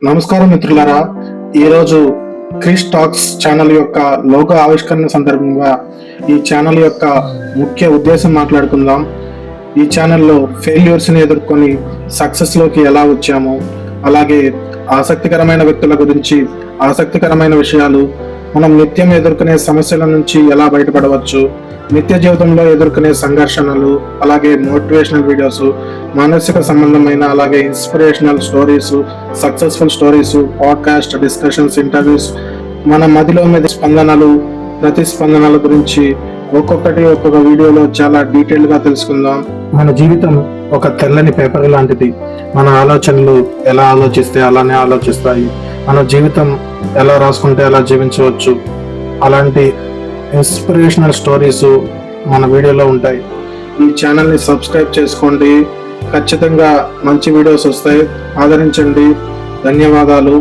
నమస్కారం మిత్రులారా, ఈరోజు క్రిష్ టాక్స్ ఛానల్ యొక్క లోగో ఆవిష్కరణ సందర్భంగా ఈ ఛానల్ యొక్క ముఖ్య ఉద్దేశం మాట్లాడుకుందాం. ఈ ఛానల్లో ఫెయిల్యూర్స్ని ఎదుర్కొని సక్సెస్లోకి ఎలా వచ్చాము, అలాగే ఆసక్తికరమైన వ్యక్తుల గురించి ఆసక్తికరమైన విషయాలు, మనం నిత్యం ఎదుర్కొనే సమస్యల నుంచి ఎలా బయటపడవచ్చు, నిత్య జీవితంలో ఎదుర్కొనే సంఘర్షణలు, అలాగే మోటివేషనల్ వీడియోస్, మానసిక సంబంధమైన అలాగే inspirational stories, successful stories, podcast discussions, interviews, మన మదిలో మీద స్పందనలు, ప్రతిస్పందనల గురించి ఒక్కొక్క వీడియోలో చాలా డీటెయిల్ గా తెలుసుకుందాం. మన జీవితం ఒక తెల్లని పేపర్ లాంటిది. మన ఆలోచనలు ఎలా ఆలోచిస్తే అలానే ఆలోచిస్తాయి. మన జీవితం ఎలా రాసుకుంటే అలా జీవించవచ్చు. అలాంటి ఇన్స్పిరేషనల్ స్టోరీస్ మన వీడియోలో ఉంటాయి. ఈ ఛానల్ని సబ్స్క్రైబ్ చేసుకోండి. ఖచ్చితంగా మంచి వీడియోస్ వస్తాయి. ఆదరించండి. ధన్యవాదాలు.